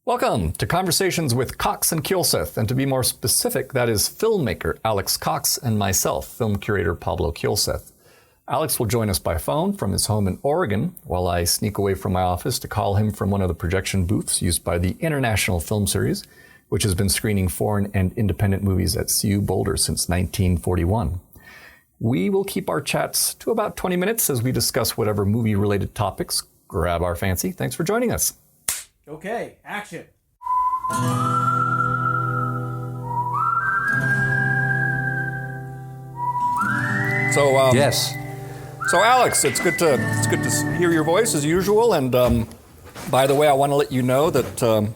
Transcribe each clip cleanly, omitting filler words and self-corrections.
Welcome to Conversations with Cox and Kielseth, and to be more specific, that is filmmaker Alex Cox and myself, film curator Pablo Kielseth. Alex will join us by phone from his home in Oregon, while I sneak away from my office to call him from one of the projection booths used by the International Film Series, which has been screening foreign and independent movies at CU Boulder since 1941. We will keep our chats to about 20 minutes as we discuss whatever movie-related topics grab our fancy. Thanks for joining us. Okay, action. Yes. So Alex, it's good to hear your voice as usual. And by the way, I want to let you know that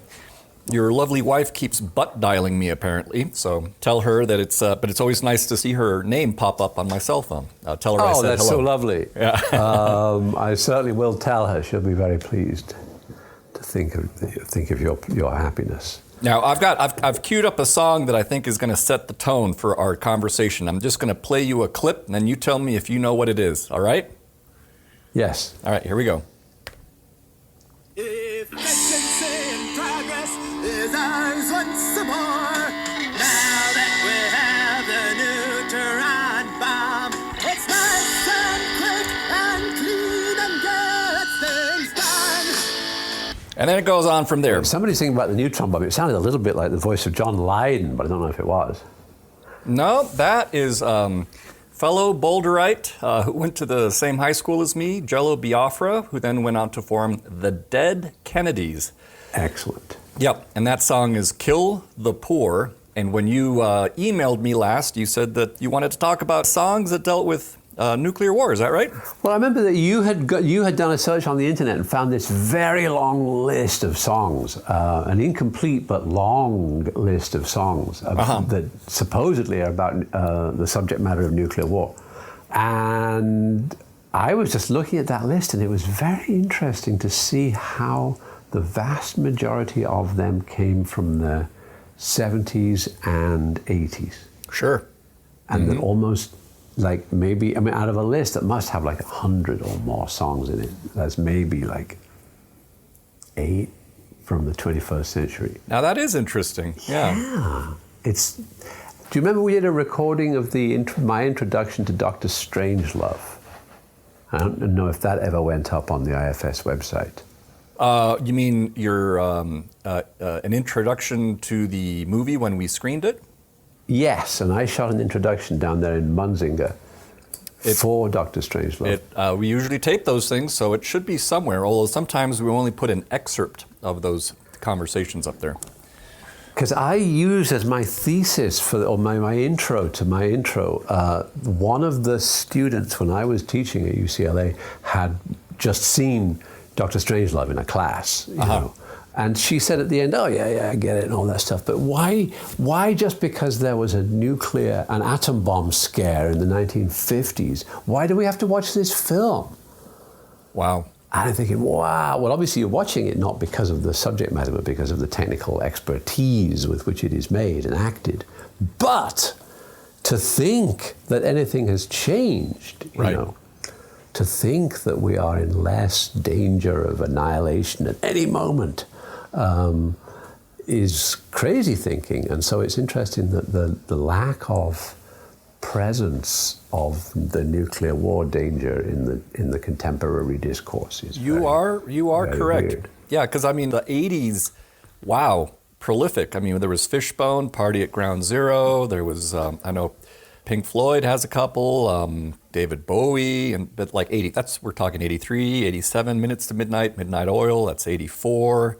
your lovely wife keeps butt dialing me apparently. So tell her that it's always nice to see her name pop up on my cell phone. Tell her I said hello. Oh, that's so lovely. Yeah. I certainly will tell her. She'll be very pleased to think of your happiness. Now I've queued up a song that I think is going to set the tone for our conversation. I'm just going to play you a clip, and then you tell me if you know what it is. All right? Yes. All right. Here we go. If efficiency and progress is ours once more, now that we have the neutron bomb, it's nice and quick and clean and get things done. And then it goes on from there. Somebody's thinking about the neutron bomb. It sounded a little bit like the voice of John Lydon, but I don't know if it was. No, that is fellow Boulderite who went to the same high school as me, Jello Biafra, who then went on to form the Dead Kennedys. Excellent. Yep, and that song is Kill the Poor. And when you emailed me last, you said that you wanted to talk about songs that dealt with nuclear war. Is that right? Well, I remember that you had done a search on the internet and found this very long list of songs, an incomplete but long list of songs that supposedly are about the subject matter of nuclear war. And I was just looking at that list, and it was very interesting to see how the vast majority of them came from the 70s and 80s. Sure. And that almost, like maybe, out of a list that must have like 100 or more songs in it, there's maybe like 8 from the 21st century. Now that is interesting. Yeah. Do you remember we did a recording of my introduction to Dr. Strangelove? I don't know if that ever went up on the IFS website. You mean your an introduction to the movie when we screened it? Yes, and I shot an introduction down there in Munzinger for Dr. Strangelove. We usually tape those things, so it should be somewhere, although sometimes we only put an excerpt of those conversations up there. Because I used as my thesis my intro to my intro, one of the students when I was teaching at UCLA had just seen Dr. Strangelove in a class, you know. And she said at the end, oh, yeah, I get it and all that stuff. But why just because there was an atom bomb scare in the 1950s, why do we have to watch this film? Wow. And I'm thinking, wow. Well, obviously you're watching it not because of the subject matter, but because of the technical expertise with which it is made and acted. But to think that anything has changed, you know, to think that we are in less danger of annihilation at any moment, is crazy thinking. And so it's interesting that the lack of presence of the nuclear war danger in the contemporary discourse is you are correct. Weird. Yeah, because the 80s, wow, prolific. There was Fishbone, Party at Ground Zero. There was I know Pink Floyd has a couple, David Bowie, but like 80, we're talking 83, 87, Minutes to Midnight, Midnight Oil, that's 84.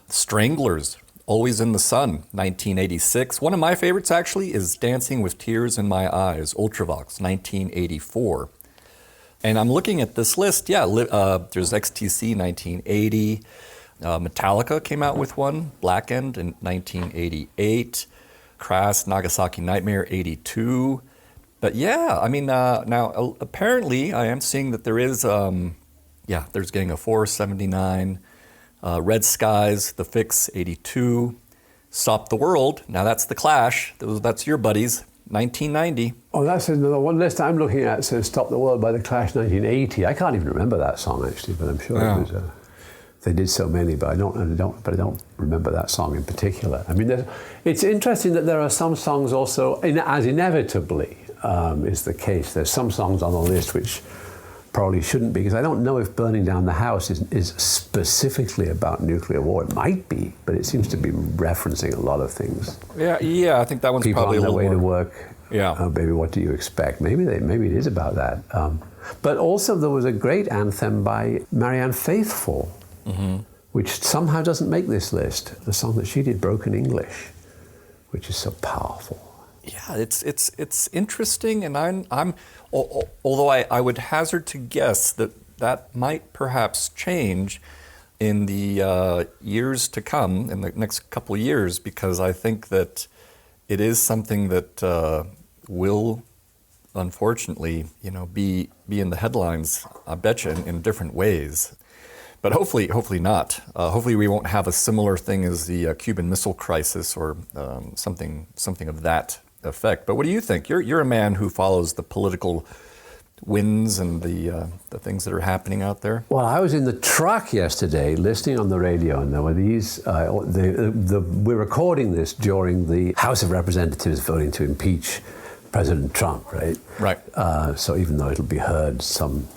Stranglers, Always in the Sun, 1986. One of my favorites actually is Dancing with Tears in My Eyes, Ultravox, 1984. And I'm looking at this list, there's XTC, 1980. Metallica came out with one, Black End in 1988. Crass, Nagasaki Nightmare, 82. But now apparently I am seeing that there is, there's getting a 479. Red Skies, The Fix, 82. Stop the World, now that's The Clash. That's your buddies, 1990. Oh, that's another one list I'm looking at says Stop the World by The Clash, 1980. I can't even remember that song actually, but I'm sure it was... They did so many, but I don't remember that song in particular. I mean, it's interesting that there are some songs also, as inevitably is the case. There's some songs on the list which probably shouldn't be, because I don't know if Burning Down the House is specifically about nuclear war. It might be, but it seems to be referencing a lot of things. Yeah, I think that one's People probably on a their little way more. to work. Yeah. Baby, what do you expect? Maybe it is about that. But also there was a great anthem by Marianne Faithfull, which somehow doesn't make this list. The song that she did, Broken English, which is so powerful. Yeah, it's interesting, and although I would hazard to guess that might perhaps change in the years to come, in the next couple of years, because I think that it is something that will, unfortunately, be in the headlines, I bet you, in different ways. But hopefully not. Hopefully we won't have a similar thing as the Cuban Missile Crisis or something of that effect. But what do you think? You're a man who follows the political winds and the things that are happening out there. Well, I was in the truck yesterday listening on the radio, and there were these. We're recording this during the House of Representatives voting to impeach President Trump, right? Right. So even though it'll be heard some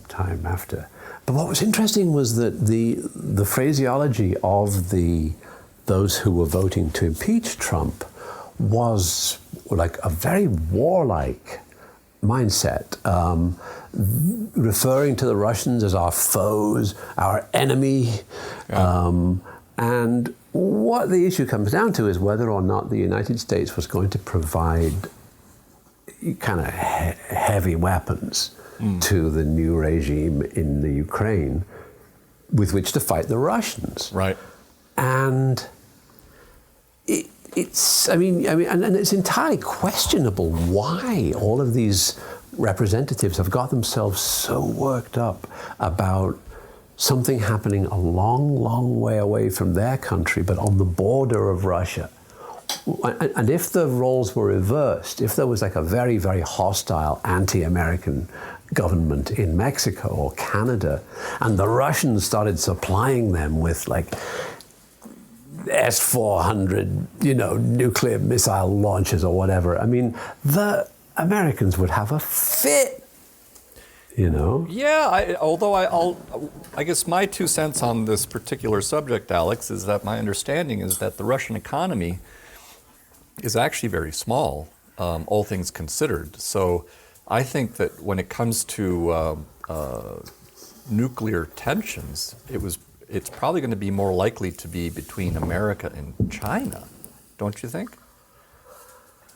time after. But what was interesting was that the phraseology of those who were voting to impeach Trump was like a very warlike mindset, referring to the Russians as our foes, our enemy. Yeah. And what the issue comes down to is whether or not the United States was going to provide kind of heavy weapons to the new regime in the Ukraine with which to fight the Russians. Right. And it's entirely questionable why all of these representatives have got themselves so worked up about something happening a long, long way away from their country, but on the border of Russia. And if the roles were reversed, if there was like a very, very hostile anti-American government in Mexico or Canada, and the Russians started supplying them with like S-400, nuclear missile launchers or whatever, I mean, the Americans would have a fit, Yeah, I guess my 2 cents on this particular subject, Alex, is that my understanding is that the Russian economy is actually very small, all things considered. So I think that when it comes to nuclear tensions, it's probably going to be more likely to be between America and China, don't you think?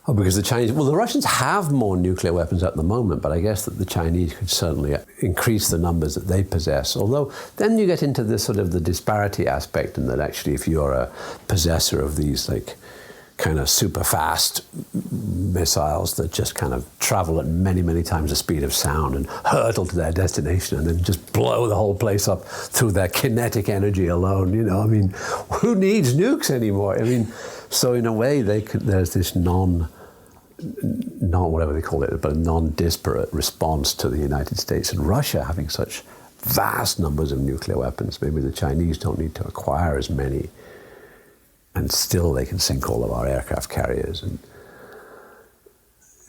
Oh, because the Russians have more nuclear weapons at the moment, but I guess that the Chinese could certainly increase the numbers that they possess. Although then you get into this sort of the disparity aspect, and that actually if you're a possessor of these like kind of super fast missiles that just kind of travel at many, many times the speed of sound and hurtle to their destination and then just blow the whole place up through their kinetic energy alone, I mean, who needs nukes anymore? I mean, so in a way there's this whatever they call it, but a non-disparate response to the United States and Russia having such vast numbers of nuclear weapons. Maybe the Chinese don't need to acquire as many, and still they can sink all of our aircraft carriers.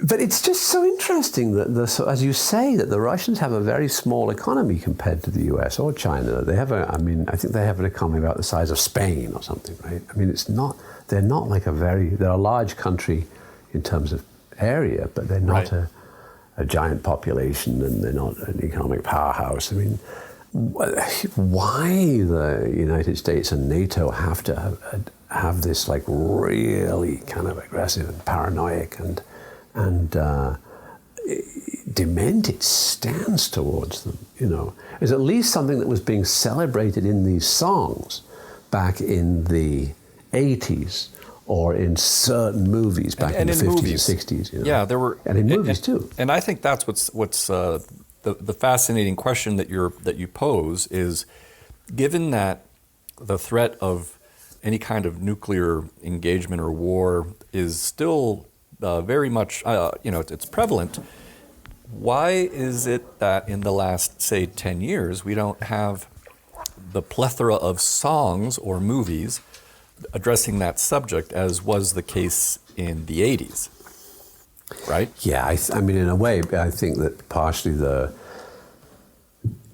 But it's just so interesting that, as you say, that the Russians have a very small economy compared to the US or China. I think they have an economy about the size of Spain or something, right? I mean, they're not like they're a large country in terms of area, but they're not right. a giant population, and they're not an economic powerhouse. I mean, why the United States and NATO have to have this like really kind of aggressive and paranoid and demented stance towards them, is at least something that was being celebrated in these songs back in the 80s or in certain movies back in the 50s movies. and 60s. Yeah, there were, and in movies too. And I think that's what's the fascinating question that you pose is, given that the threat of any kind of nuclear engagement or war is still very much, it's prevalent. Why is it that in the last, say, 10 years, we don't have the plethora of songs or movies addressing that subject as was the case in the 80s, right? Yeah, I mean, in a way, I think that partially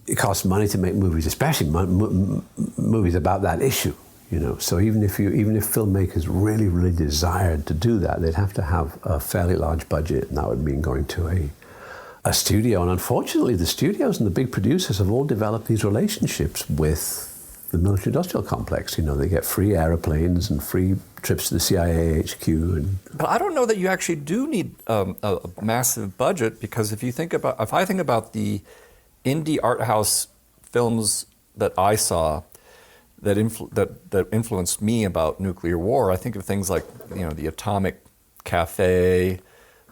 it costs money to make movies, especially movies about that issue. You know, so even if filmmakers really desired to do that, they'd have to have a fairly large budget, and that would mean going to a studio. And unfortunately, the studios and the big producers have all developed these relationships with the military-industrial complex. You know, they get free airplanes and free trips to the CIA HQ. But I don't know that you actually do need a massive budget, because if I think about the indie art house films that I saw that influenced me about nuclear war, I think of things like, you know, the Atomic Cafe,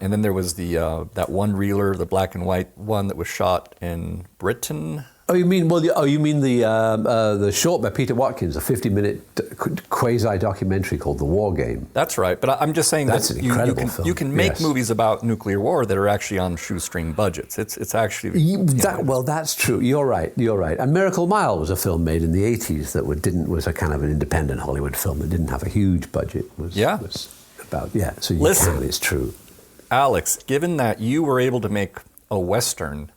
and then there was that one reeler, the black and white one that was shot in Britain. Oh, you mean the short by Peter Watkins, a 50-minute quasi-documentary called The War Game. That's right, but I'm just saying that's that an incredible film. You can make movies about nuclear war that are actually on shoestring budgets. It's actually well, that's true. You're right. And Miracle Mile was a film made in the 80s that was a kind of an independent Hollywood film that didn't have a huge budget. So Listen, it's true. Alex, given that you were able to make a Western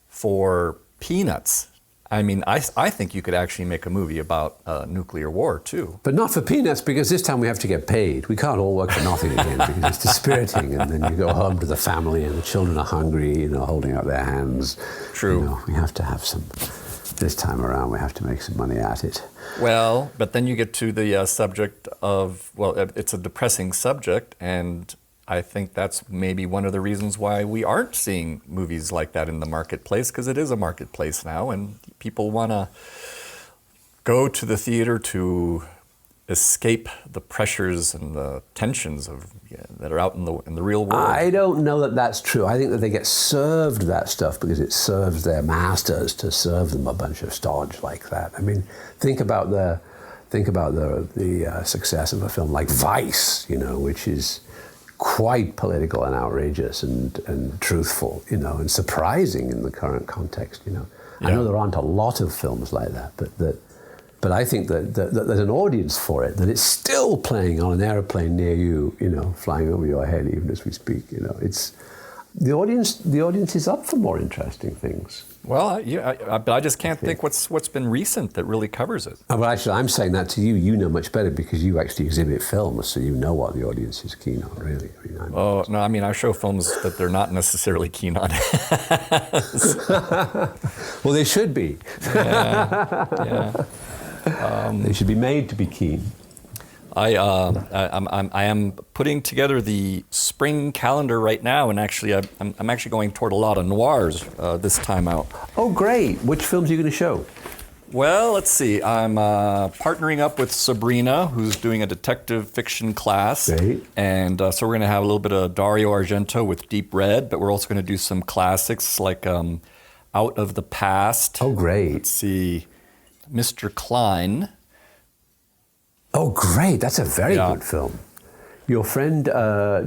for peanuts, I mean, I think you could actually make a movie about nuclear war, too. But not for peanuts, because this time we have to get paid. We can't all work for nothing again, because it's dispiriting. And then you go home to the family, and the children are hungry, you know, holding out their hands. True. You know, we have to have some, this time around, we have to make some money at it. Well, but then you get to the subject of, well, it's a depressing subject, and I think that's maybe one of the reasons why we aren't seeing movies like that in the marketplace, because it is a marketplace now, and people want to go to the theater to escape the pressures and the tensions that are out in the real world. I don't know that that's true. I think that they get served that stuff because it serves their masters to serve them a bunch of stodge like that. I mean, think about the success of a film like Vice, you know, which is quite political and outrageous and truthful, you know, and surprising in the current context, you know. Yeah. I know there aren't a lot of films like that, but I think that there's an audience for it, that it's still playing on an airplane near you, you know, flying over your head even as we speak, you know. It's the audience is up for more interesting things. Well, but I just can't think what's been recent that really covers it. Well, actually, I'm saying that to you. You know much better because you actually exhibit films, so you know what the audience is keen on, really. I mean, I show films that they're not necessarily keen on. Well, they should be. Yeah. They should be made to be keen. I am putting together the spring calendar right now, and actually I'm actually going toward a lot of noirs this time out. Oh, great! Which films are you going to show? Well, let's see. I'm partnering up with Sabrina, who's doing a detective fiction class. Great. And so we're going to have a little bit of Dario Argento with Deep Red, but we're also going to do some classics like Out of the Past. Oh, great. Let's see. Mr. Klein. Oh, great. That's a very good film. Your friend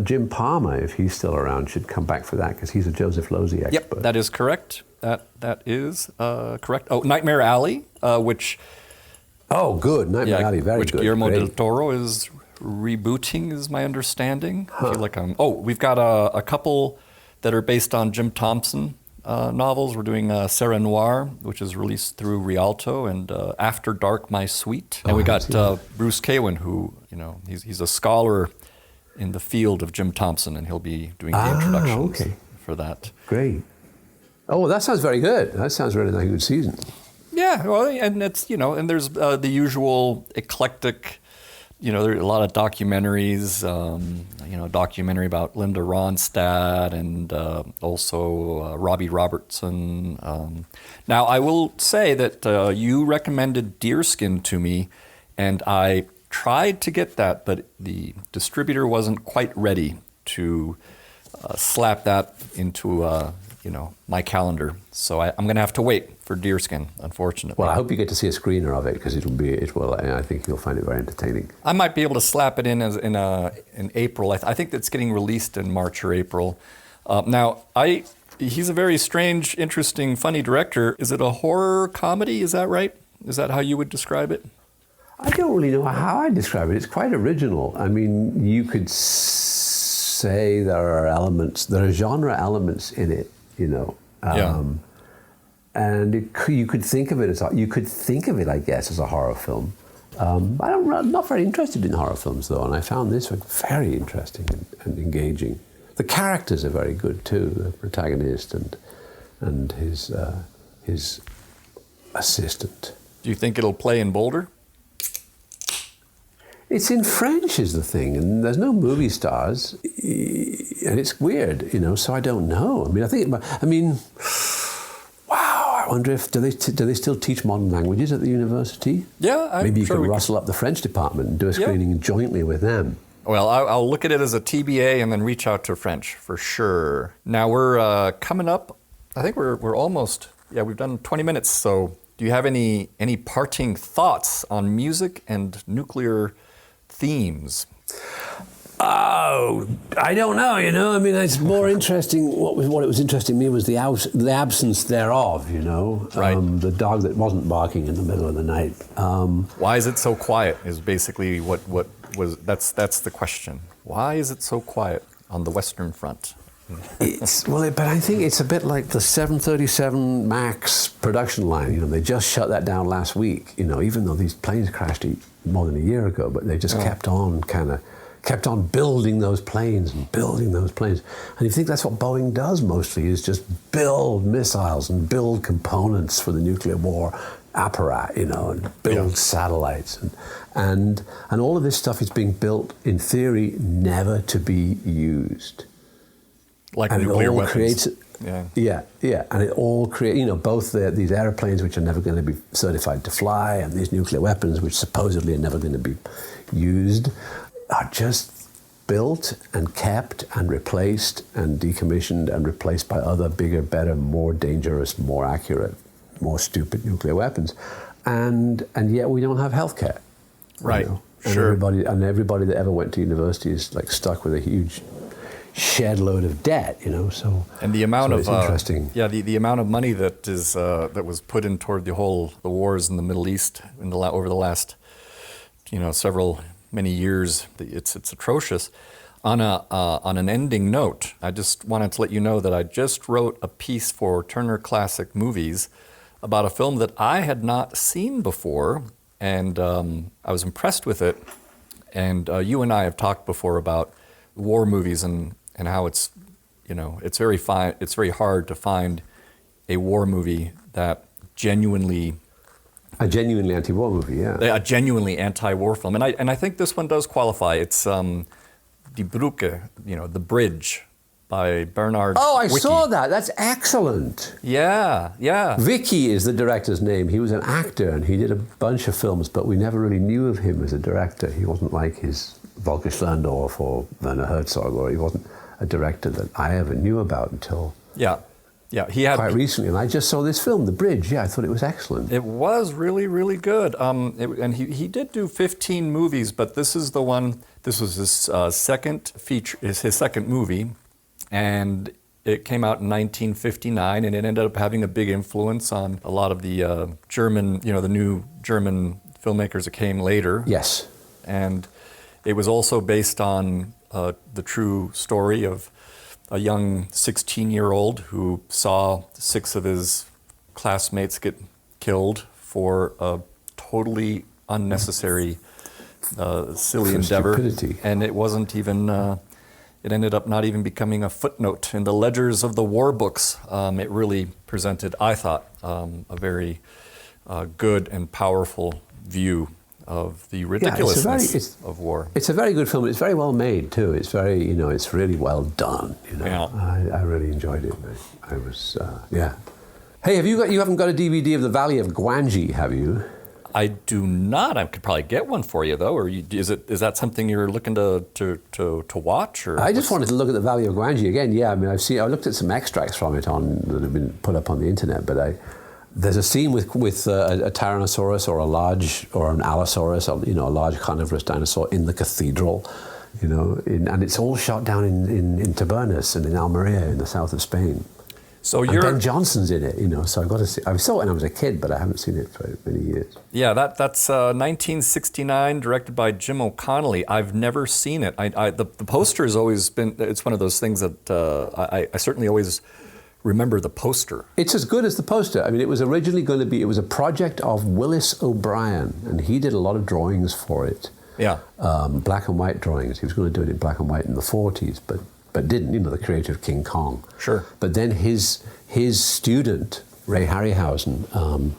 Jim Palmer, if he's still around, should come back for that because he's a Joseph Losey expert. Yep, that is correct. That is correct. Oh, Nightmare Alley, which... Oh, good. Nightmare Alley, very which good. Which Guillermo great. del Toro is rebooting, is my understanding. I feel like we've got a couple that are based on Jim Thompson novels. We're doing Sarah Noir, which is released through Rialto, and After Dark, My Sweet. And we got Bruce Kawen, who, you know, he's a scholar in the field of Jim Thompson, and he'll be doing the introductions for that. Great. Oh, well, that sounds very good. That sounds really like a good season. Yeah, well, and it's, you know, and there's the usual eclectic, you know, there are a lot of documentaries, you know, a documentary about Linda Ronstadt and also Robbie Robertson. Now, I will say that you recommended Deerskin to me, and I tried to get that, but the distributor wasn't quite ready to slap that into, you know, my calendar. So I'm going to have to wait for Deerskin, unfortunately. Well, I hope you get to see a screener of it because I think you'll find it very entertaining. I might be able to slap it in in April. I think that's getting released in March or April. Now, he's a very strange, interesting, funny director. Is it a horror comedy? Is that right? Is that how you would describe it? I don't really know how I describe it. It's quite original. I mean, you could say there are genre elements in it, you know. And you could think of it as I guess, as a horror film. I'm not very interested in horror films though, and I found this one very interesting and engaging. The characters are very good too. The protagonist and his assistant. Do you think it'll play in Boulder? It's in French is the thing, and there's no movie stars, and it's weird, you know. So I don't know. Wow! I wonder if do they still teach modern languages at the university? Yeah, maybe you could rustle up the French department and do a screening jointly with them. Well, I'll look at it as a TBA and then reach out to French for sure. Now we're coming up. I think we're almost. Yeah, we've done 20 minutes. So, do you have any parting thoughts on music and nuclear themes? Oh, I don't know, you know. I mean, it's more interesting. What was interesting to me was the absence thereof, you know. Right. The dog that wasn't barking in the middle of the night. Why is it so quiet is basically that's the question. Why is it so quiet on the Western Front? But I think it's a bit like the 737 MAX production line. You know, they just shut that down last week. You know, even though these planes crashed more than a year ago, but they just kept on building those planes and building those planes. And you think that's what Boeing does mostly, is just build missiles and build components for the nuclear war apparat, you know, and build satellites. And all of this stuff is being built, in theory, never to be used. Like and nuclear it all weapons. Creates, yeah. And it all creates, you know, both these airplanes which are never going to be certified to fly and these nuclear weapons which supposedly are never going to be used are just built and kept and replaced and decommissioned and replaced by other bigger, better, more dangerous, more accurate, more stupid nuclear weapons. And yet we don't have healthcare. Right. You know? Sure. And everybody that ever went to university is like stuck with a huge shed load of debt, you know. So and the amount of interesting. The amount of money that is that was put in toward the wars in the Middle East over the last, you know, many years, it's atrocious. On an ending note, I just wanted to let you know that I just wrote a piece for Turner Classic Movies about a film that I had not seen before, and I was impressed with it. And you and I have talked before about war movies and how it's, you know, it's very hard to find a war movie that genuinely. A genuinely anti-war movie, yeah. A genuinely anti-war film, and I think this one does qualify. It's Die Brücke, you know, The Bridge, by Bernard. Oh, I Wicki. saw that. That's excellent. Yeah. Vicky is the director's name. He was an actor and he did a bunch of films, but we never really knew of him as a director. He wasn't like his Volker-Schlendorf or Werner Herzog, or he wasn't a director that I ever knew about until he had quite recently. And I just saw this film, The Bridge. Yeah, I thought it was excellent. It was really, really good. And he did do 15 movies, but this is the one. This was his second feature. Is his second movie, and it came out in 1959, and it ended up having a big influence on a lot of the German, you know, the new German filmmakers that came later. Yes. And it was also based on the true story of a young 16-year-old who saw 6 of his classmates get killed for a totally unnecessary, silly endeavor. Stupidity. And it wasn't even, it ended up not even becoming a footnote in the ledgers of the war books. It really presented, I thought, a very good and powerful view of the ridiculousness of war. It's a very good film. It's very well made too. It's very, you know, it's really well done. You know, yeah. I really enjoyed it. I was, yeah. Hey, you haven't got a DVD of The Valley of Gwangi, have you? I do not. I could probably get one for you though. Or is that something you're looking to watch? Or I just wanted to look at The Valley of Gwangi again. Yeah, I mean, I looked at some extracts from it that have been put up on the internet, but there's a scene with a Tyrannosaurus or an Allosaurus, you know, a large carnivorous dinosaur in the cathedral, you know, and it's all shot down in Tabernas and in Almeria in the south of Spain. So And you're Ben Johnson's in it, you know. So I got to see. I saw it when I was a kid, but I haven't seen it for many years. Yeah, that's 1969, directed by Jim O'Connelly. I've never seen it. The poster has always been. It's one of those things that I certainly always remember the poster. It's as good as the poster. I mean, it was originally going to be. It was a project of Willis O'Brien, and he did a lot of drawings for it. Yeah. Black and white drawings. He was going to do it in black and white in the 40s, but didn't. You know, the creator of King Kong. Sure. But then his student Ray Harryhausen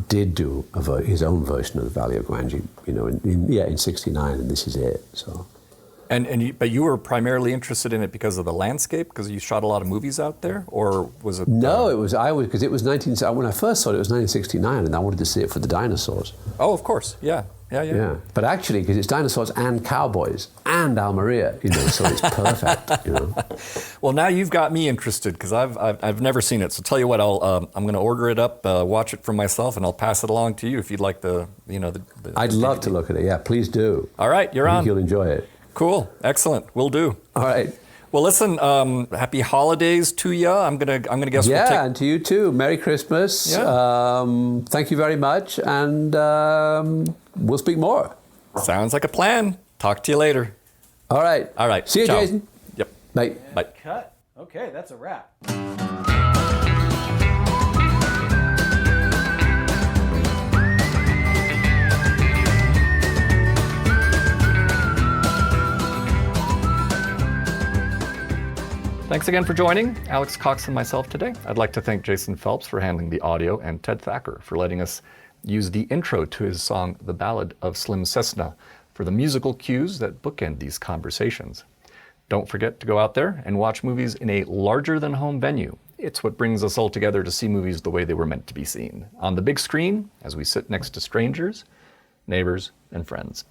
did do his own version of the Valley of Gwangi. You know, in '69, and this is it. So. But you were primarily interested in it because of the landscape, because you shot a lot of movies out there, or was it? No, because it was 19. When I first saw it, it was 1969, and I wanted to see it for the dinosaurs. Oh, of course, yeah. But actually, because it's dinosaurs and cowboys and Almeria, you know, so it's perfect. You know. Well, now you've got me interested because I've never seen it. So tell you what, I'm going to order it up, watch it for myself, and I'll pass it along to you if you'd like the I'd love to look at it. Yeah, please do. All right, you're I on. think you'll enjoy it. Cool, excellent, will do. All right. Well, listen, happy holidays to you. I'm gonna guess. Yeah, and to you too. Merry Christmas. Yeah. Thank you very much, and we'll speak more. Sounds like a plan. Talk to you later. All right. All right. See you, Ciao. Jason. Yep. Bye. Bye. Cut. Okay, that's a wrap. Thanks again for joining Alex Cox and myself today. I'd like to thank Jason Phelps for handling the audio and Ted Thacker for letting us use the intro to his song, The Ballad of Slim Cessna, for the musical cues that bookend these conversations. Don't forget to go out there and watch movies in a larger-than-home venue. It's what brings us all together to see movies the way they were meant to be seen, on the big screen, as we sit next to strangers, neighbors, and friends.